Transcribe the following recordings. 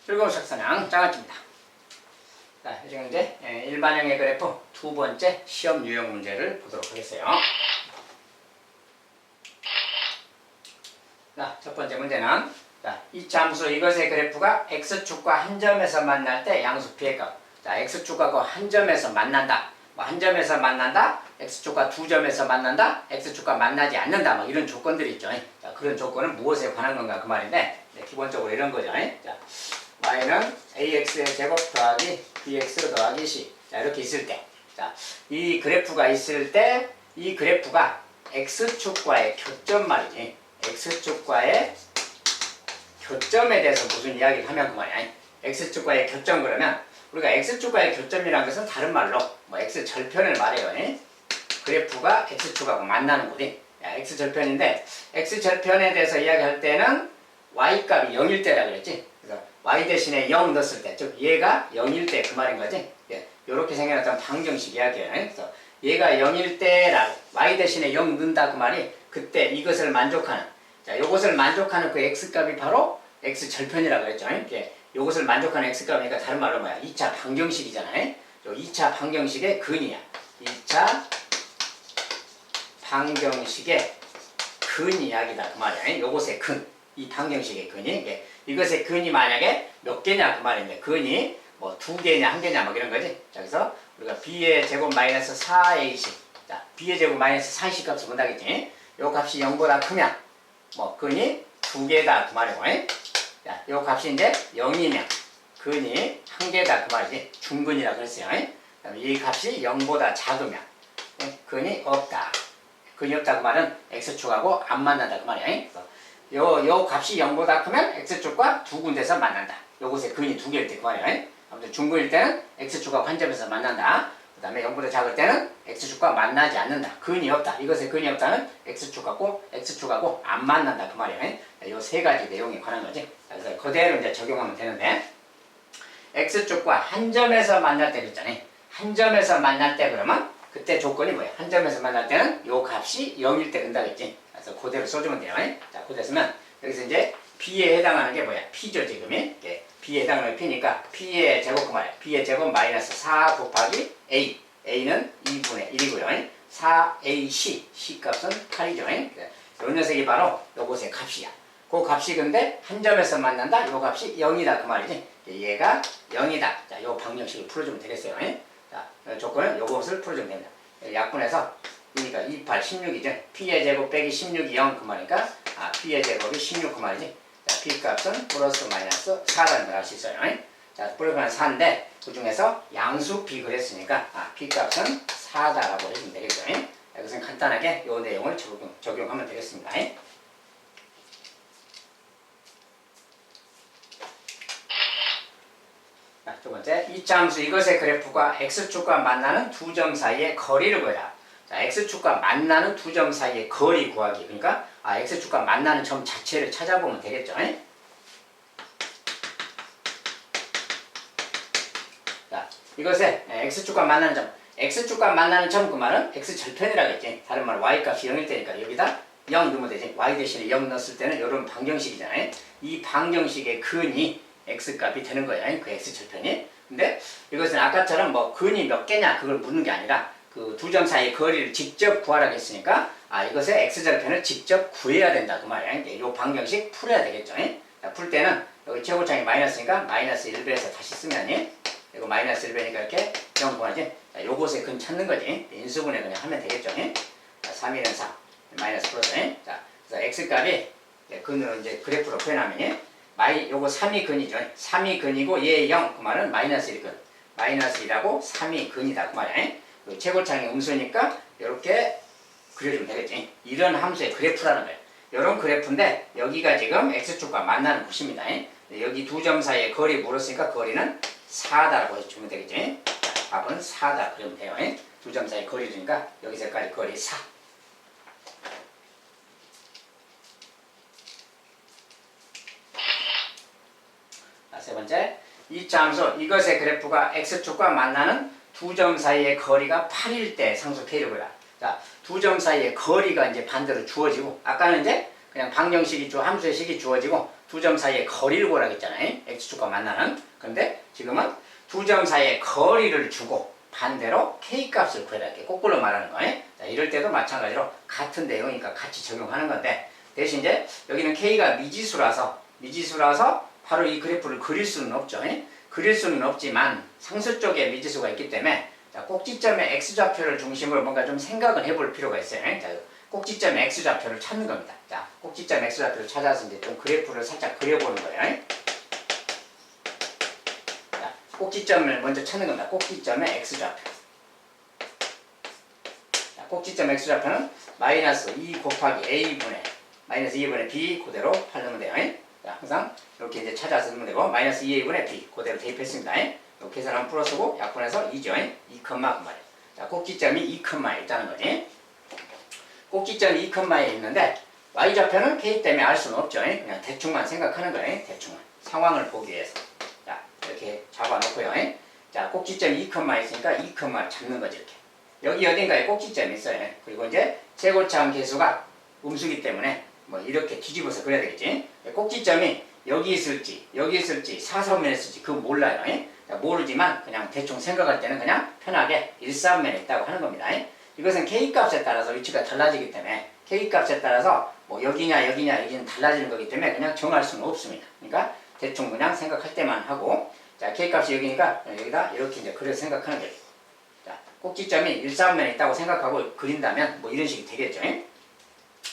즐거운 석선양 장아찌입니다. 자, 지금 이제 일반형의 그래프 두 번째 시험 유형 문제를 보도록 하겠어요. 자, 첫 번째 문제는 이 함수 이것의 그래프가 x축과 한 점에서 만날 때 양수 p의 값. 자, x축하고 한 점에서 만난다. 뭐 한 점에서 만난다. x축과 두 점에서 만난다. x축과 만나지 않는다. 뭐 이런 조건들이 있죠. 자, 그런 조건은 무엇에 관한 건가 그 말인데 기본적으로 이런 거죠. 자, y는 ax의 제곱 더하기 bx 더하기 c. 자, 이렇게 있을 때, 자, 이 그래프가 있을 때 이 그래프가 x축과의 교점 말이지. x축과의 교점에 대해서 무슨 이야기를 하면 그 말이야. x축과의 교점 그러면 우리가 x축과의 교점이라는 것은 다른 말로 뭐 x절편을 말해요. 그래프가 x축하고 만나는 곳이 x절편인데 x절편에 대해서 이야기할 때는 y값이 0일 때라 그랬지. 그래서 y 대신에 0 넣었을 때, 즉 얘가 0일 때 그 말인 거지. 이렇게 생겨났던 방정식 이야기예요. 그래서 얘가 0일 때라고 y 대신에 0 넣는다 그 말이 그때 이것을 만족하는, 자, 요것을 만족하는 그 x값이 바로 x절편이라고 했죠. 요것을 만족하는 x값이니까 다른 말로 뭐야? 2차 방정식이잖아요. 요 2차 방정식의 근이야. 2차 방정식의 근 이야기다 그 말이야. 요것의 근, 이 방정식의 근이, 이것의 근이 만약에 몇 개냐 그 말인데, 근이 뭐 2개냐 1개냐 뭐 이런 거지. 자, 그래서 우리가 b의 제곱 마이너스 4ac, 자, b의 제곱 마이너스 4ac 값을 본다겠지. 요 값이 0보다 크면 뭐 근이 2개다 그 말이고, 자, 요 값이 이제 0이면 근이 1개다 그 말이지. 중근이라고 그랬어요. 그다음에 이 값이 0보다 작으면 근이 없다. 근이 없다 그 말은 x축하고 안 만난다 그 말이야. 요 값이 0보다 크면 x축과 두 군데서 만난다. 요것의 근이 2개일 때 그 말이야. 아무튼 중근일 때는 x축하고 한 점에서 만난다. 그 다음에 0보다 작을 때는 x축과 만나지 않는다. 근이 없다. 이것의 근이 없다는 x축하고 안 만난다 그 말이야. 요 세 가지 내용에 관한 거지. 그래서 그대로 이제 적용하면 되는데, x축과 한 점에서 만날 때 그랬잖아요. 한 점에서 만날 때 그러면 그때 조건이 뭐야? 한 점에서 만날 때는 요 값이 0일 때 된다겠지. 그래서 그대로 써주면 돼요. 자, 그대로 쓰면 여기서 이제 b에 해당하는 게 뭐야? p죠 지금이. b에 해당하는 게 p니까 p의 제곱 그 말이야. b의 제곱 마이너스 4 곱하기 a. a는 2분의 1이고요. 4ac, c 값은 8이죠. 요 녀석이 바로 요것의 값이야. 그 값이 근데 한 점에서 만난다. 요 값이 0이다 그 말이지. 얘가 0이다. 자, 요 방정식을 풀어주면 되겠어요. 자, 조건은 요것을 풀어주면 됩니다. 약분해서 그러니까 28, 16이죠. p의 제곱 빼기 16이 0 그 말이니까 p의 제곱이 16 그 말이지. 자, p 값은 플러스 마이너스 4라는 걸 알 수 있어요. 자, 플러스 마이너스 4인데 그 중에서 양수 p 그랬으니까 p 값은 4다라고 해주면 되겠죠. 이것은 간단하게 요 내용을 적용하면 되겠습니다. 자, 두 번째, 2차 함수 이것의 그래프가 x축과 만나는 두 점 사이의 거리를 구해라. 자, x축과 만나는 두 점 사이의 거리 구하기. 그러니까 x축과 만나는 점 자체를 찾아보면 되겠죠. 자, 이것의 x축과 만나는 점, x축과 만나는 점 그 말은 x절편이라고 했지. 다른 말 y값이 0일 때니까 여기다 0 넣으면 되지. y 대신에 0 넣었을 때는 이런 방정식이잖아요. 이 방정식의 근이 x값이 되는 거야. 그 x절편이. 근데 이것은 아까처럼 뭐 근이 몇 개냐 그걸 묻는 게 아니라 그 두 점 사이의 거리를 직접 구하라고 했으니까 이것의 x절편을 직접 구해야 된다 그 말이야. 이 방정식 풀어야 되겠죠. 자, 풀 때는 여기 최고창이 마이너스니까 마이너스 1배에서 다시 쓰면 이거 마이너스 1배니까 이렇게 0 구하지. 자, 요것의 근 찾는 거지. 인수분해 그냥 하면 되겠죠. 자, 3, 1은 4 마이너스 플러스. 자, 그래서 x값이 근으로 이제 그래프로 표현하면 요거 3이 근이죠. 3이 근이고 얘 0 그 말은 마이너스 1근. 마이너스 1하고 3이 근이다 그 말이야. 최고창이 음수니까 이렇게 그려주면 되겠지. 이런 함수의 그래프라는 거예요. 이런 그래프인데 여기가 지금 x축과 만나는 곳입니다. 여기 두 점 사이의 거리 물었으니까 거리는 4다라고 해주면 되겠지. 자, 답은 4다 그러면 돼요. 두 점 사이의 거리니까 여기서까지 거리 4. 세 번째, 2차 함수 이것의 그래프가 x축과 만나는 두 점 사이의 거리가 8일 때 상수 K를 보라. 자, 두 점 사이의 거리가 이제 반대로 주어지고, 아까는 이제 그냥 방정식이 함수의 식이 주어지고 두 점 사이의 거리를 구하라고 했잖아요. x축과 만나는. 그런데 지금은 두 점 사이의 거리를 주고 반대로 k값을 구해라 이렇게 거꾸로 말하는 거예요. 자, 이럴 때도 마찬가지로 같은 내용이니까 같이 적용하는 건데 대신 이제 여기는 k가 미지수라서 바로 이 그래프를 그릴 수는 없죠. 그릴 수는 없지만 상수 쪽에 미지수가 있기 때문에 자, 꼭지점의 x좌표를 중심으로 뭔가 좀 생각을 해볼 필요가 있어요. 자, 꼭지점 x좌표를 찾는 겁니다. 자, 꼭지점 x좌표를 찾아서 이제 좀 그래프를 살짝 그려보는 거예요. 자, 꼭지점을 먼저 찾는 겁니다. 꼭지점의 x좌표. 자, 꼭지점 x좌표는 마이너스 2 곱하기 a분의 마이너스 2분의 b 그대로 팔면 돼요. 자, 항상 이렇게 이제 찾아서 쓰면 되고 마이너스 2a분의 b 그대로 대입했습니다. 이렇게 계산하면 플러스고 약분해서 2죠. 2, 그 말이에요. 자, 꼭지점이 2에 있다는 거지. 꼭지점이 2에 있는데 y좌표는 k 때문에 알 수는 없죠. 그냥 대충만 생각하는 거예요. 대충만. 상황을 보기 위해서. 자, 이렇게 잡아놓고요. 자, 꼭지점이 2에 있으니까 2를 잡는 거지 이렇게. 여기 어딘가에 꼭지점이 있어요. 그리고 이제 최고차항 계수가 음수기 때문에 뭐 이렇게 뒤집어서 그려야 되겠지. 꼭지점이 여기 있을지 4사분면에 있을지 그거 몰라요. 모르지만 그냥 대충 생각할 때는 그냥 편하게 1사분면에 있다고 하는 겁니다. 이것은 k값에 따라서 위치가 달라지기 때문에 k값에 따라서 뭐 여기는 달라지는 거기 때문에 그냥 정할 수는 없습니다. 그러니까 대충 그냥 생각할 때만 하고 자, k값이 여기니까 여기다 이렇게 이제 그려서 생각하는 거예요. 자, 꼭지점이 1사분면에 있다고 생각하고 그린다면 뭐 이런 식이 되겠죠.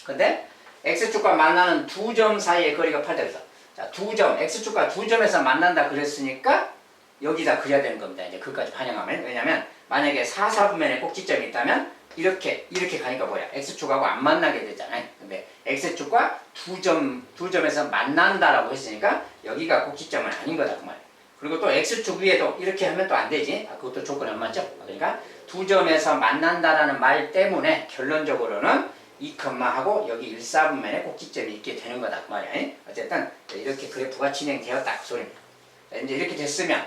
근데 x축과 만나는 두 점 사이의 거리가 8다. 자, x축과 두 점에서 만난다 그랬으니까 여기다 그려야 되는 겁니다. 이제 그까지 반영하면. 왜냐면 만약에 4사분면에 꼭지점이 있다면 이렇게 가니까 뭐야? x축하고 안 만나게 되잖아요. 근데 x축과 두 점에서 만난다라고 했으니까 여기가 꼭지점은 아닌 거다 그 말이에요. 그리고 또 x축 위에도 이렇게 하면 또 안 되지. 그것도 조건이 안 맞죠? 그러니까 두 점에서 만난다라는 말 때문에 결론적으로는 2하고 여기 1사분면에 꼭지점이 있게 되는 거다 그 말이에요. 어쨌든 이렇게 그래프가 진행되었다 그 소리입니다. 이제 이렇게 됐으면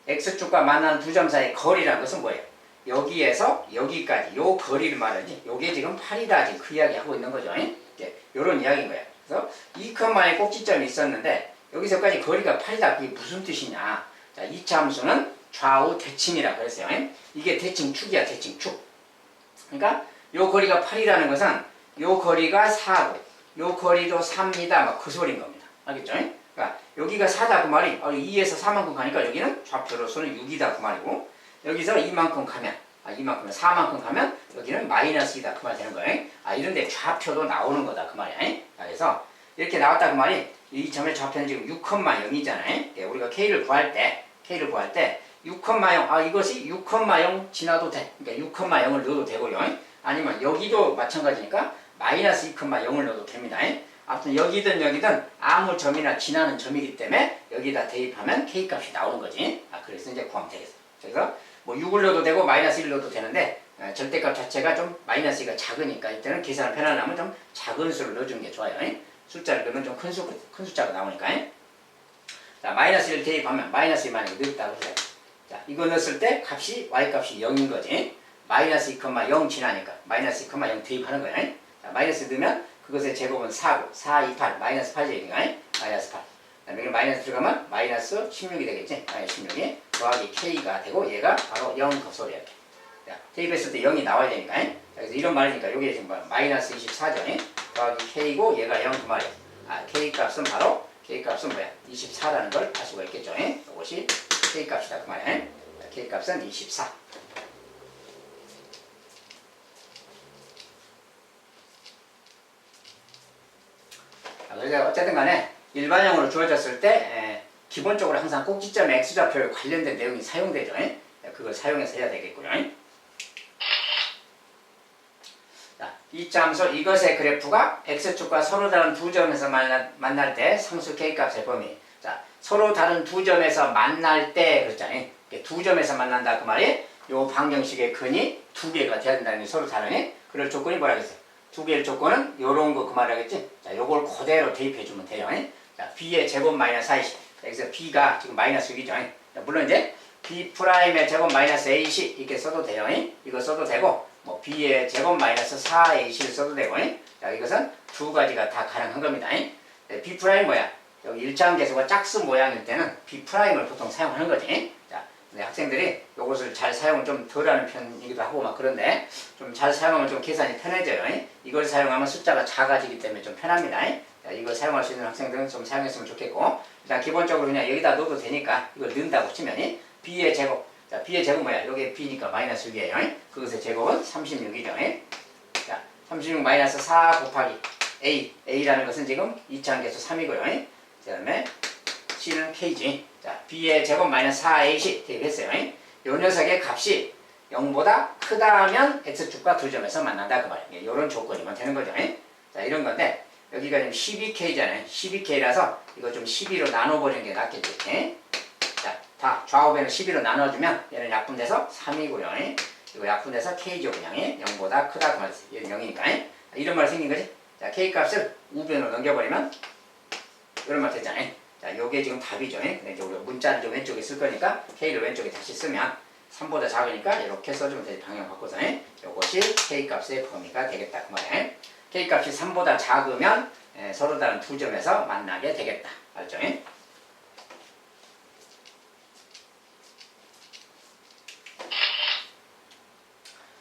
x축과 만나는 두 점 사이의 거리라는 것은 뭐예요? 여기에서 여기까지 요 거리를 말하지 요게 지금 8이다 지금 그 이야기 하고 있는 거죠. 이제 요런 이야기인 거예요. 그래서 2컴마에 꼭지점이 있었는데 여기서까지 거리가 8이다 그게 무슨 뜻이냐. 자, 이 함수는 좌우 대칭이라고 그랬어요. 이게 대칭축이야 대칭축. 그러니까 요 거리가 8이라는 것은 요 거리가 4고 요 거리도 3이다 막 그 소리인 겁니다. 알겠죠? 그러니까 여기가 4다 그 말이 2에서 4만큼 가니까 여기는 좌표로서는 6이다 그 말이고 여기서 2만큼 가면 이만큼 4만큼 가면 여기는 마이너스2다 그 말 되는 거예요. 이런데 좌표도 나오는 거다 그 말이야. 그래서 이렇게 나왔다 그 말이 이 점의 좌표는 지금 6,0이잖아요. 우리가 k를 구할 때 6,0 이것이 6,0 지나도 돼. 그러니까 6,0을 넣어도 되고요. 아니면 여기도 마찬가지니까 마이너스 2,0을 넣어도 됩니다. 아무튼 여기든 아무 점이나 지나는 점이기 때문에 여기다 대입하면 k값이 나오는 거지. 그래서 이제 구하면 되겠어. 그래서 뭐 6을 넣어도 되고 마이너스 1을 넣어도 되는데 절대값 자체가 좀 마이너스 2가 작으니까 이때는 계산을 편안하면 좀 작은 수를 넣어주는 게 좋아요. 숫자를 넣으면 좀 큰 숫자가 나오니까. 자, 마이너스 1을 대입하면 마이너스 2 만약에 넣었다고 해요. 자, 이거 넣었을 때 값이 y값이 0인 거지. 마이너스 2,0 지나니까 마이너스 2,0 대입하는 거예요. 자, 마이너스 넣으면 그것의 제곱은 4고 4, 2, 8 마이너스 8이니까 마이너스 8. 그다음에 여기 마이너스 들어가면 마이너스 16이 되겠지. 마이너스 16이 더하기 k가 되고 얘가 바로 0 그 소리야. 자, 대입했을 때 0이 나와야 되니까. 자, 그래서 이런 말이니까 여기 지금 마이너스 24죠. 더하기 k고 얘가 0 그 말이야. k값은 바로 k값은 뭐야? 24라는 걸 알 수가 있겠죠. 이것이 k값이다 그 말이야. k값은 24. 그래서 어쨌든 간에 일반형으로 주어졌을 때 기본적으로 항상 꼭지점의 x좌표에 관련된 내용이 사용되죠. 그걸 사용해서 해야 되겠고요. 자, 이 함수 이것의 그래프가 x축과 서로 다른 두 점에서 만날 때 상수 k값의 범위. 자, 서로 다른 두 점에서 만날 때 그랬잖아요. 두 점에서 만난다 그 말이 요 방정식의 근이 두 개가 돼야 된다는 게 서로 다르니 그럴 조건이 뭐라 그랬어요? 두 개의 조건은 요런 거 그 말이겠지? 자, 요걸 그대로 대입해주면 돼요. 자, b의 제곱 마이너스 40. 여기서 b가 지금 마이너스 6이죠. 자, 물론 이제 b 프라임의 제곱 마이너스 ac 이렇게 써도 돼요. 이거 써도 되고 뭐 b의 제곱 마이너스 4ac를 써도 되고, 자, 이것은 두 가지가 다 가능한 겁니다. b 프라임 뭐야? 여기 일차항계수가 짝수 모양일 때는 b 프라임을 보통 사용하는 거지. 자, 근데 학생들이 이것을 잘 사용을 좀 덜하는 편이기도 하고 막 그런데 좀 잘 사용하면 좀 계산이 편해져요. 이걸 사용하면 숫자가 작아지기 때문에 좀 편합니다. 자, 이걸 사용할 수 있는 학생들은 좀 사용했으면 좋겠고, 일단 기본적으로 그냥 여기다 넣어도 되니까 이걸 넣는다고 치면 b의 제곱, 자, b의 제곱 뭐야? 여기 b니까 마이너스 6이에요. 그것의 제곱은 36이죠. 자, 36 마이너스 4 곱하기 a라는 것은 지금 2차항계수 3이고요. 그 다음에 c는 k지. 자, b의 제곱 마이너스 4ac 대입했어요. 이 녀석의 값이 0보다 크다 하면 x축과 두 점에서 만난다 그 말이에요. 이런 조건이면 되는 거죠. 자, 이런 건데 여기가 지금 12k잖아요. 12k라서 이거 좀 12로 나눠버리는 게 낫겠지. 자, 다 좌우변을 12로 나눠주면 얘는 약분돼서 3이고요. 이거 약분돼서 k죠 그냥. 0보다 크다 그 말이에요. 얘는 0이니까. 이런 말 생긴 거지. 자, k 값을 우변으로 넘겨버리면 이런 말 됐잖아요. 자, 요게 지금 답이죠. 근데 이제 우리가 문자를 좀 왼쪽에 쓸 거니까 k를 왼쪽에 다시 쓰면 3보다 작으니까 이렇게 써주면 되지. 방향 바꿔서. 요것이 k 값의 범위가 되겠다 그 말이에요. k 값이 3보다 작으면 서로 다른 두 점에서 만나게 되겠다. 알죠?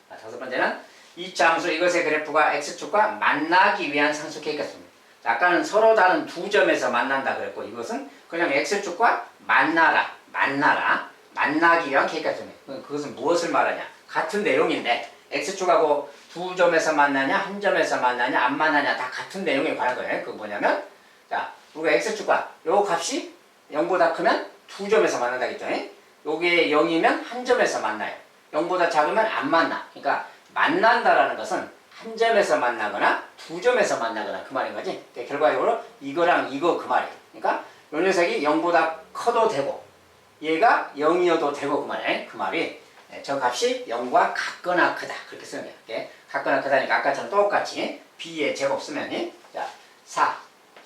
자, 다섯 번째는 이차 함수 이것의 그래프가 x축과 만나기 위한 상수 k 값입니다. 아까는 서로 다른 두 점에서 만난다 그랬고 이것은 그냥 x축과 만나기 위한 k 값입니다. 그것은 무엇을 말하냐? 같은 내용인데 x축하고 두 점에서 만나냐 한 점에서 만나냐 안 만나냐 다 같은 내용에 관한 거예요. 그거 뭐냐면 자, 우리가 x축과 요 값이 0보다 크면 두 점에서 만난다겠죠. 요게 0이면 한 점에서 만나요. 0보다 작으면 안 만나. 그러니까 만난다라는 것은 한 점에서 만나거나 두 점에서 만나거나 그 말인 거지. 결과적으로 이거랑 이거 그 말이에요. 그러니까 요 녀석이 0보다 커도 되고 얘가 0이어도 되고 그 말이에요. 그 말이 저 값이 0과 같거나 크다 그렇게 쓰는 거예요. 같거나 크다니까 아까처럼 똑같이 b의 제곱 쓰면 자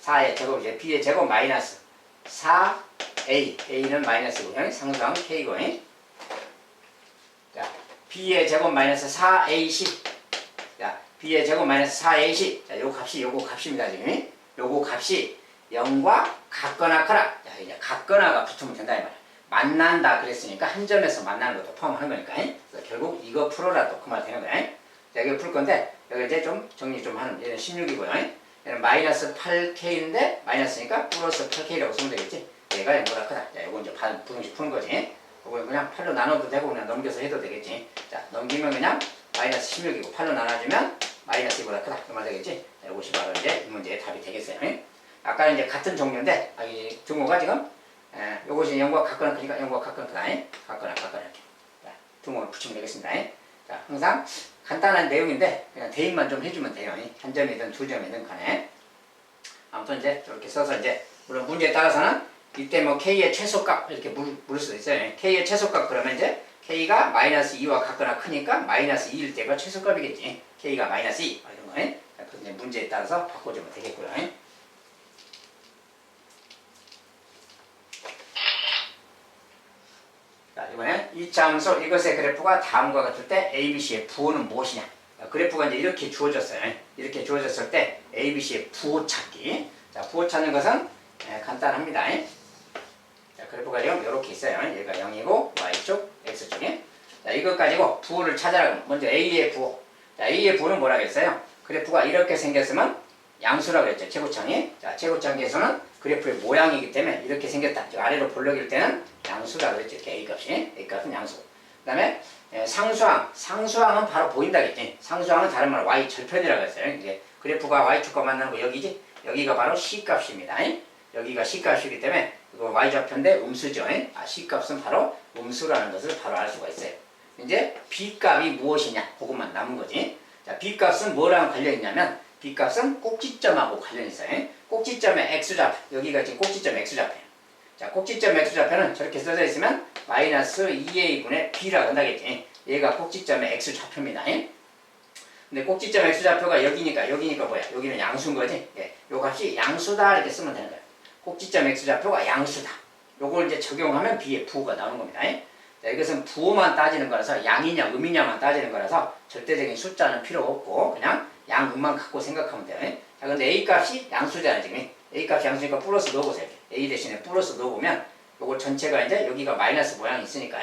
4의 제곱 이제 b의 제곱 마이너스 4a는 마이너스고요. 상수항 k고 자 b의 제곱 마이너스 4ac 자 b의 제곱 마이너스 4ac 자 요 값이 요거 값입니다. 지금 요거 값이 0과 같거나 크다. 자 이제 같거나가 붙으면 된다 이 말이야. 만난다 그랬으니까 한 점에서 만나는 것도 포함하는 거니까. 그래서 결국 이거 풀어라 또 그 말 되는 거야. 자 이거 풀 건데 여기 이제 좀 정리 좀 하는 얘는 16이고요. 얘는 마이너스 8k인데 마이너스니까 플러스 8k라고 쓰면 되겠지. 얘가 0보다 크다. 자 이거 이제 부등식 푸는 거지. 이거 그냥 8로 나눠도 되고 그냥 넘겨서 해도 되겠지. 자 넘기면 그냥 마이너스 16이고 8로 나눠주면 마이너스 2보다 크다. 그 말 되겠지. 자 이것이 바로 이제 이 문제의 답이 되겠어요. 아까 이제 같은 종류인데 이 등호가 지금 요것이 0과 같거나 크니까 0과 같거나 크다. 같거나 이렇게. 자, 등호를 붙이면 되겠습니다. 자, 항상 간단한 내용인데 그냥 대입만 좀 해주면 돼요. 한 점이든 두 점이든 간에. 아무튼 이제 이렇게 써서 이제 물론 문제에 따라서는 이때 뭐 k의 최소값 이렇게 물을 수도 있어요. k의 최소값 그러면 이제 k가 마이너스 2와 같거나 크니까 마이너스 2일 때가 최소값이겠지. k가 마이너스 2 이런 거. 그래서 이제 문제에 따라서 바꿔주면 되겠고요. 자, 이번엔 이차 함수 이것의 그래프가 다음과 같을 때 ABC의 부호는 무엇이냐? 그래프가 이제 이렇게 주어졌어요. 이렇게 주어졌을 때 ABC의 부호 찾기. 자, 부호 찾는 것은 간단합니다. 자, 그래프가 지금 이렇게 있어요. 얘가 0이고 Y축, X축에. 자, 이것 가지고 부호를 찾아라. 먼저 A의 부호. 자, A의 부호는 뭐라고 했어요? 그래프가 이렇게 생겼으면 양수라고 했죠. 최고창이. 자, 최고창계에서는 그래프의 모양이기 때문에 이렇게 생겼다. 아래로 볼록일 때는 양수라고 했죠. 이렇게 A값은 양수. 그 다음에 상수항은 바로 보인다겠지. 상수항은 다른 말로 Y 절편이라고 했어요. 이제 그래프가 Y축과 만나는 거 여기지. 여기가 바로 C값입니다. 여기가 C값이기 때문에 이거 Y좌표인데 음수죠. C값은 바로 음수라는 것을 바로 알 수가 있어요. 이제 B값이 무엇이냐? 그것만 남은 거지. 자, B값은 뭐랑 관련있냐면 B값은 꼭지점하고 관련이 있어요. 꼭지점의 X좌표. 여기가 지금 꼭지점 X좌표예요. 자, 꼭지점 X좌표는 저렇게 써져 있으면 마이너스 2A분의 B라고 한다겠지. 얘가 꼭지점의 X좌표입니다. 근데 꼭지점 X좌표가 여기니까 뭐야? 여기는 양수인 거지. 요 값이 양수다 이렇게 쓰면 되는 거예요. 꼭지점 X좌표가 양수다. 요걸 이제 적용하면 B의 부호가 나오는 겁니다. 자, 이것은 부호만 따지는 거라서 양이냐 음이냐만 따지는 거라서 절대적인 숫자는 필요 없고 그냥 양, 음만 갖고 생각하면 돼요. 자, 근데 A 값이 양수잖아요, 지금. A 값이 양수니까 플러스 넣어보세요. A 대신에 플러스 넣어보면 요거 전체가 이제 여기가 마이너스 모양이 있으니까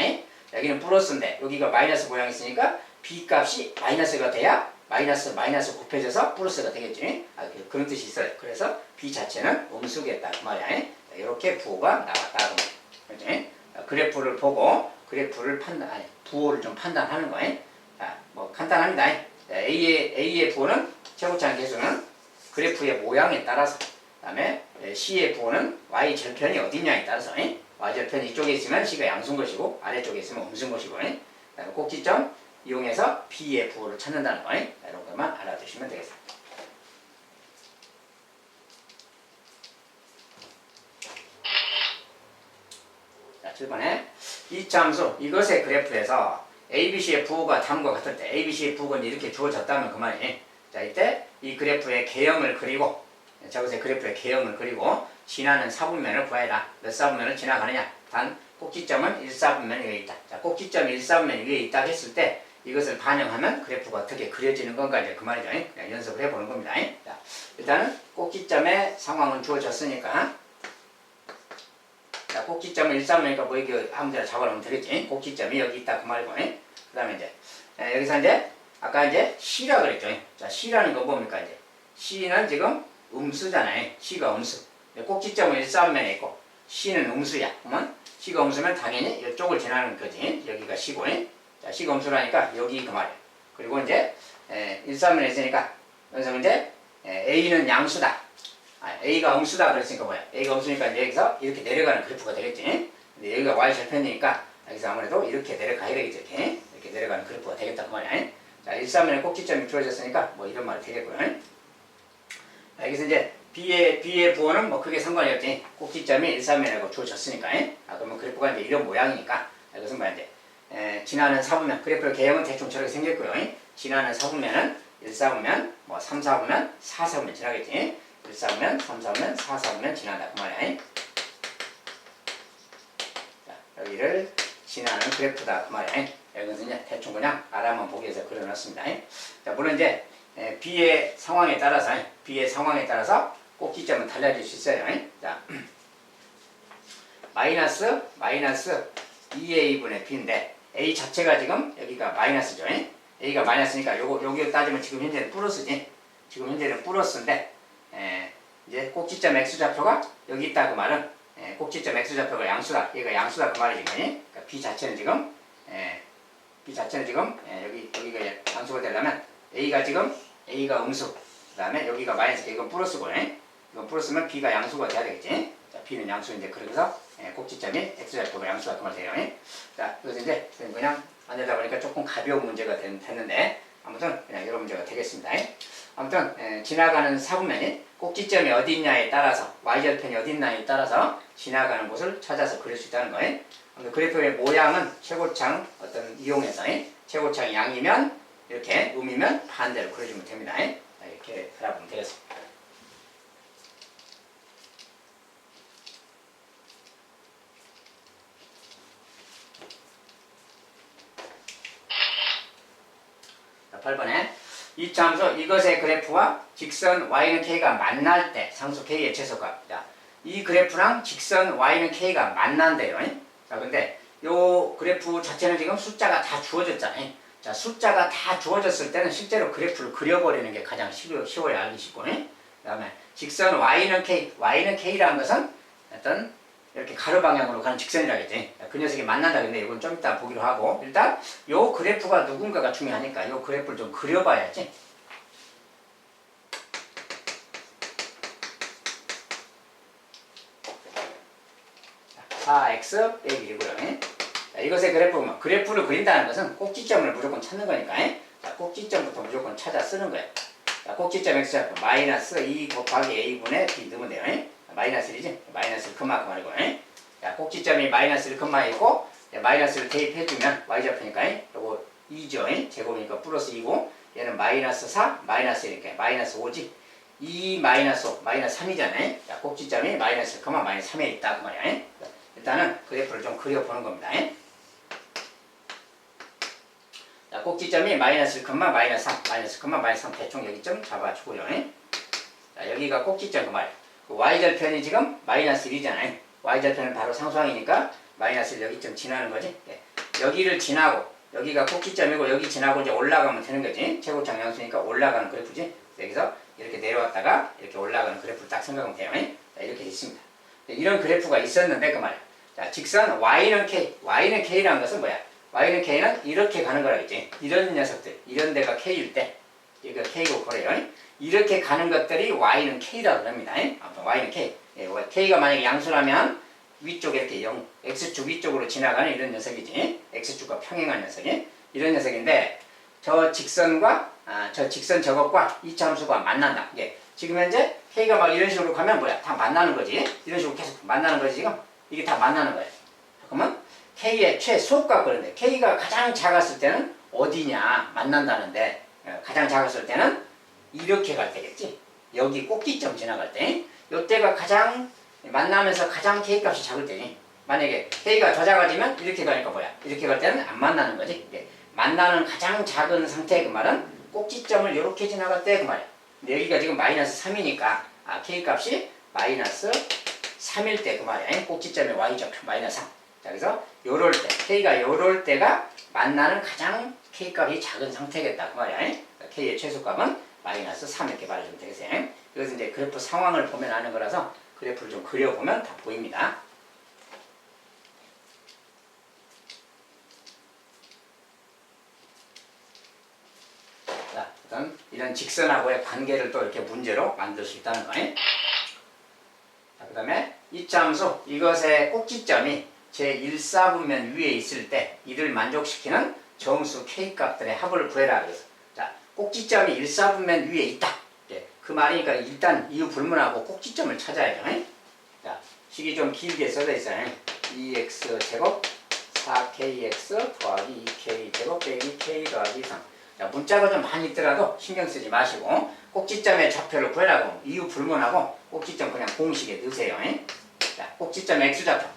여기는 플러스인데 여기가 마이너스 모양이 있으니까 B 값이 마이너스가 돼야 마이너스 곱해져서 플러스가 되겠죠. 그런 뜻이 있어요. 그래서 B 자체는 음수겠다 그 말이야. 이렇게 부호가 나왔다. 그렇죠? 그래프를 보고 그래프를 부호를 좀 판단하는 거예요. 자, 뭐 간단합니다. A의 부호는 최고차항 계수는 그래프의 모양에 따라서, 그다음에 C의 부호는 Y 절편이 어디냐에 따라서, Y 절편이 이쪽에 있으면 C가 양수인 것이고 아래쪽에 있으면 음수인 것이고, 그다음에 꼭지점 이용해서 B의 부호를 찾는다는 거, 이런 것만 알아두시면 되겠습니다. 자, 7번에 이차함수 이것의 그래프에서 ABC의 부호가 다음과 같을 때 ABC의 부호가 이렇게 주어졌다면 그만이에요. 자, 이때 이 그래프의 개형을 그리고 저것의 그래프의 개형을 그리고 지나는 사분면을 구해라. 몇 사분면을 지나가느냐? 단 꼭지점은 1사분면 위에 있다. 자, 꼭지점 1사분면 위에 있다 했을 때 이것을 반영하면 그래프가 어떻게 그려지는 건가 이제 그 말이죠. 그냥 연습을 해보는 겁니다. 자, 일단은 꼭지점의 상황은 주어졌으니까 자, 꼭지점은 1사분면이니까 뭐 이게 아무데나 잡아놓으면 되겠지. 꼭지점이 여기 있다 그 말이고, 그 다음에 이제 여기서 이제 아까 이제 C라 그랬죠. 자, C라는 거 뭡니까 이제 C는 지금 음수잖아요. C가 음수. 꼭지점은 1사분면에 있고 C는 음수야. 그러면 C가 음수면 당연히 이쪽을 지나는 거지. 여기가 C고, 자, C가 음수라니까 여기 그 말이야. 그리고 이제 1사분면에 있으니까 여기서 이제 A는 양수다. A가 음수다 그랬으니까 뭐야? A가 음수니까 이제 여기서 이렇게 내려가는 그래프가 되겠지. 근데 여기가 Y 절편이니까 여기서 아무래도 이렇게 내려가야 되겠지. 이렇게 내려가는 그래프가 되겠다 그 말이야. 자, 1사분면에 꼭지점이 주어졌으니까 뭐 이런 말이 되겠고요. 자, 여기서 이제 B의 부호는 뭐 크게 상관이 없지. 꼭지점이 1사분면이라고 주어졌으니까. 그러면 그래프가 이제 이런 모양이니까 이것은 뭐야 이제 지나는 사분면 그래프의 개형은 대충 저렇게 생겼고요. 지나는 사분면은 1사분면, 뭐 3사분면, 4사분면 지나겠지. 1사분면, 3사분면, 4사분면 지난다 그 말이야. 자, 여기를 지나는 그래프다 그 말이야. 여기서 이제 대충 그냥 알아만 보기 위해서 그려놨습니다. 자, 물론 이제 B의 상황에 따라서 꼭지점은 달라질 수 있어요. 자, 마이너스 2A분의 B인데 A 자체가 지금 여기가 마이너스죠. A가 마이너스니까 요거 따지면 지금 현재는 플러스지. 지금 현재는 플러스인데 이제 꼭지점 X좌표가 여기 있다 그 말은 꼭지점 X좌표가 양수다. 얘가 양수다 그 말이지. 그러니까 B 자체는 지금 여기가 양수가 되려면 A가 음수, 그 다음에 여기가 마이너스, 이건 플러스고, 이건 플러스면 B가 양수가 돼야 되겠지. 자, B는 양수인데, 그래서 꼭지점이 X좌표가 양수가 그 말 돼요. 자, 그래서 이제 그냥 안 되다 보니까 조금 가벼운 문제가 됐는데, 아무튼 그냥 이런 문제가 되겠습니다. 아무튼 지나가는 사분면이 꼭지점이 어디 있냐에 따라서, Y절편이 어디 있냐에 따라서 지나가는 곳을 찾아서 그릴 수 있다는 거예요. 그래프의 모양은 최고창 이용해서 최고창이 양이면 이렇게 음이면 반대로 그려주면 됩니다. 이렇게 알아보면 되겠습니다. 자, 8번에 이차함수 이것의 그래프와 직선 y는 k가 만날 때 상수 k의 최소값. 자, 이 그래프랑 직선 y는 k가 만난대요. 자, 근데 요 그래프 자체는 지금 숫자가 다 주어졌잖아요. 자, 숫자가 다 주어졌을 때는 실제로 그래프를 그려버리는 게 가장 쉬워요. 알기 쉽고. 그 다음에 직선 y는 k라는 것은 어떤 이렇게 가로 방향으로 가는 직선이라겠지. 그 녀석이 만난다. 근데 이건 좀 이따 보기로 하고, 일단 요 그래프가 누군가가 중요하니까 요 그래프를 좀 그려봐야지. 4x 빼기 1이고요. 이것의 그래프는 그래프를 그린다는 것은 꼭지점을 무조건 찾는 거니까. 자, 꼭지점부터 무조건 찾아 쓰는 거예요. 자, 꼭지점 x좌표 마이너스 2 곱하기 a분의 b 넣으면 돼요. 마이너스 1이지? 마이너스 1 컴마 그 말이고. 자, 꼭지점이 마이너스 1 컴마 있고 마이너스를 대입해주면 y좌표니까 요거 2죠. 제곱이니까 플러스 2고 얘는 마이너스 4 마이너스 1 이렇게 마이너스 5지. 2 마이너스 5 마이너스 3이잖아요. 자, 꼭지점이 마이너스 1 컴마 마이너스 3에 있다 그 말이야. 일단은 그래프를 좀 그려보는 겁니다. 꼭지점이 마이너스 1, 마이너스 3, 마이너스 1, 마이너스 3 대충 여기쯤 잡아주고요. 자, 여기가 꼭지점 그 말이에요. 그 y절편이 지금 마이너스 1이잖아요. y절편은 바로 상수항이니까 마이너스 1 여기쯤 지나는 거지. 여기를 지나고 여기가 꼭지점이고 여기 지나고 이제 올라가면 되는 거지. 최고점 양수니까 올라가는 그래프지. 여기서 이렇게 내려왔다가 이렇게 올라가는 그래프를 딱 생각하면 돼요. 자, 이렇게 있습니다. 이런 그래프가 있었는데 그 말이야. 자, 직선 y는 k, y는 k라는 것은 뭐야? y는 k는 이렇게 가는 거라겠지. 이런 녀석들, 이런 데가 k일 때, 여기가 k고 그래요. 이렇게 가는 것들이 y는 k라고 합니다. 아무튼 y는 k. k가 만약에 양수라면 위쪽에 이렇게 x축 위쪽으로 지나가는 이런 녀석이지. x축과 평행한 녀석이. 이런 녀석인데, 저 직선과, 저 직선 저것과 이차함수가 만난다. 지금 현재 k가 막 이런 식으로 가면 뭐야? 다 만나는 거지. 이런 식으로 계속 만나는 거지, 지금. 이게 다 만나는 거예요. 그러면 k의 최소값 그런데 k가 가장 작았을 때는 어디냐? 만난다는데, 가장 작았을 때는 이렇게 갈 때겠지. 여기 꼭지점 지나갈 때. 이때가 가장 만나면서 가장 k값이 작을 때니. 만약에 k가 더 작아지면 이렇게 가니까 뭐야? 이렇게 갈 때는 안 만나는 거지. 만나는 가장 작은 상태의 그 말은 꼭지점을 이렇게 지나갈 때 그 말이야. 근데 여기가 지금 마이너스 3이니까 k값이 마이너스 3일 때 그 말이야. 꼭지점의 y좌표 마이너스 3. 자, 그래서 요럴 때, k가 요럴 때가 만나는 가장 k값이 작은 상태겠다 그 말이야. k의 최소값은 마이너스 3 이렇게 말해주면 되겠어요. 이것은 이제 그래프 상황을 보면 아는 거라서 그래프를 좀 그려보면 다 보입니다. 자, 우선 이런 직선하고의 관계를 또 이렇게 문제로 만들 수 있다는 거예요. 자, 그 다음에 이차함수, 이것의 꼭지점이 제1사분면 위에 있을 때 이를 만족시키는 정수 k값들의 합을 구해라. 그래서 자, 꼭지점이 1사분면 위에 있다. 그 말이니까 일단 이유 불문하고 꼭지점을 찾아야죠. 자, 식이 좀 길게 써져 있어요. 2x제곱 4kx 더하기 2k제곱 빼기 k 더하기 3. 자, 문자가 좀 많이 있더라도 신경 쓰지 마시고 꼭지점의 좌표를 구해라고 이유 불문하고 꼭지점 그냥 공식에 넣으세요. 자, 꼭지점 x좌표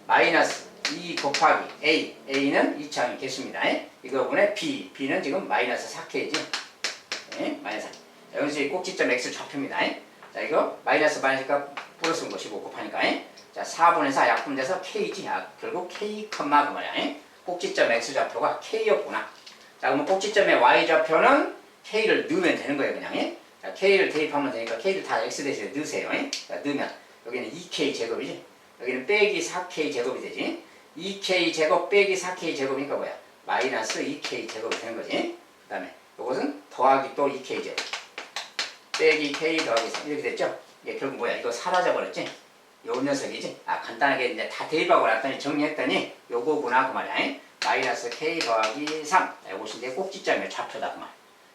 마이너스 2 곱하기 a, a는 2차항이 개수입니다. 이거 분의 b, b는 지금 마이너스 4k지. 마이너스 4. 여기서 이 꼭지점 x 좌표입니다. 자, 이거 마이너스 값 플러스인 거 15 곱하니까. 자, 4분의 4 약분돼서 k지. 결국 k, 그 말이야. 꼭지점 x 좌표가 k였구나. 자, 그러면 꼭지점의 y 좌표는 k를 넣으면 되는 거예요, 그냥. 자, k를 대입하면 되니까 k를 다 x 대신에 넣으세요. 자, 넣으면 여기는 2k 제곱이지. 여기는 빼기 4k 제곱이 되지. 2k 제곱 빼기 4k 제곱이니까 뭐야? 마이너스 2k 제곱이 되는 거지. 그 다음에 이것은 더하기 또 2k 제곱 빼기 k 더하기 3 이렇게 됐죠? 이게 결국 뭐야? 이거 사라져 버렸지? 요 녀석이지? 간단하게 이제 다 대입하고 났더니 정리했더니 요거구나 그 말이야. 마이너스 k 더하기 3. 이것이 이제 꼭지점의 좌표다 그 말.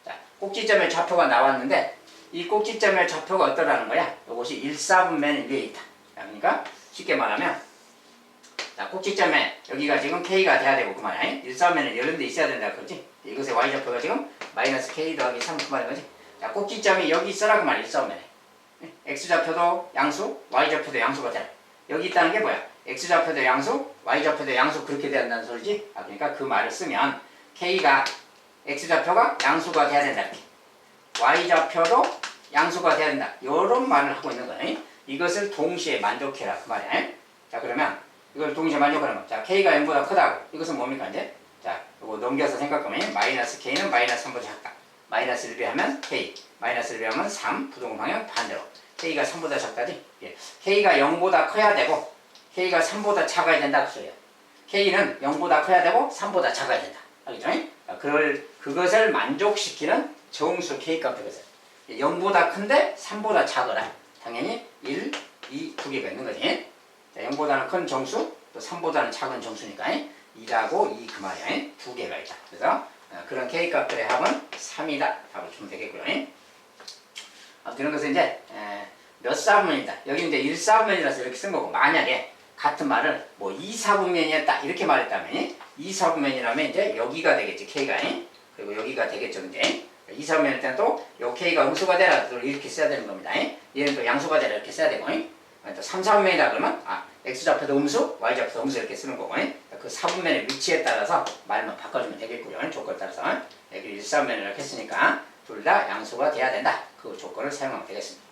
자, 꼭지점의 좌표가 나왔는데 이 꼭지점의 좌표가 어떠라는 거야? 이것이 1사분면 위에 있다. 그러니까 쉽게 말하면 자, 꼭지점에 여기가 지금 k가 돼야 되고 그 말이야. 1사분면은 이런 데 있어야 된다 그러지? 이것의 y좌표가 지금 마이너스 k 더하기 3 그 말인 거지? 자, 꼭지점이 여기 있어라 그 말이야. 1사분면에. x좌표도 양수, y좌표도 양수가 되라. 여기 있다는 게 뭐야? x좌표도 양수, y좌표도 양수 그렇게 돼야 한다는 소리지? 그러니까 그 말을 쓰면 k가 x좌표가 양수가 돼야 된다. 이렇게. y좌표도 양수가 돼야 된다. 이런 말을 하고 있는 거네. 이것을 동시에 만족해라 그 말이야. 자, 그러면 이걸 동시에 만족하는 거. 자, k가 0보다 크다고. 이것은 뭡니까 이제? 자, 이거 넘겨서 생각하면 마이너스 k는 마이너스 3보다 작다. 마이너스 1배 하면 k, 마이너스 1배 하면 3, 부동분 방향 반대로. k가 3보다 작다지? k가 0보다 커야 되고 k가 3보다 작아야 된다 그 소리야. k는 0보다 커야 되고 3보다 작아야 된다. 알겠죠? 그것을 만족시키는 정수 k값 되겠어요. 0보다 큰데 3보다 작아라. 당연히 1, 2, 두 개가 있는 거지. 자, 0보다는 큰 정수, 또 3보다는 작은 정수니까 2하고 2 그 말이야. 두 개가 있다. 그래서 그런 k값들의 합은 3이다. 답을 주면 되겠고요. 아무튼 이런 것은 이제 몇 사분면이다. 여기 이제 1사분면이라서 이렇게 쓴 거고 만약에 같은 말을 뭐 2사분면이었다 이렇게 말했다면 2사분면이라면 이제 여기가 되겠지 k가. 그리고 여기가 되겠죠 이제. 2사분면일 때는 또 요 k가 음수가 되라 이렇게 써야 되는 겁니다. 얘는 또 양수가 되라 이렇게 써야 되고 3, 4분면이다 그러면 x좌표도 음수, y좌표도 음수 이렇게 쓰는 거고 그 4분면의 위치에 따라서 말만 바꿔주면 되겠고요. 조건에 따라서 여기 1, 4분면을 이렇게 했으니까 둘 다 양수가 돼야 된다. 그 조건을 사용하면 되겠습니다.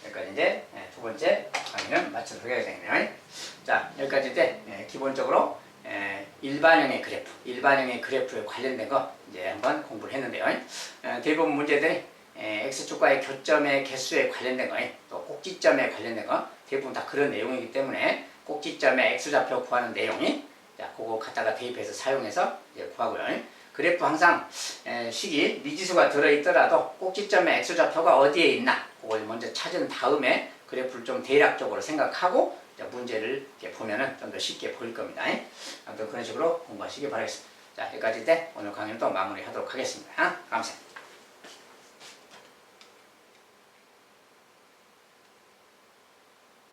여기까지 이제 두 번째 강의는 마치도록 하겠습니다. 자, 여기까지인데 기본적으로 일반형의 그래프에 관련된 거 이제 한번 공부를 했는데요. 대부분 문제들이 x축과의 교점의 개수에 관련된 거, 또 꼭지점에 관련된 거 대부분 다 그런 내용이기 때문에 꼭지점의 x좌표 구하는 내용이 자, 그거 갖다가 대입해서 사용해서 이제 구하고요. 그래프 항상 식이 미지수가 들어있더라도 꼭지점의 x좌표가 어디에 있나 그걸 먼저 찾은 다음에 그래프를 좀 대략적으로 생각하고 문제를 이렇게 보면은 좀 더 쉽게 보일 겁니다. 아무튼 그런 식으로 공부하시기 바라겠습니다. 자, 여기까지 오늘 강의는 또 마무리하도록 하겠습니다. 감사합니다.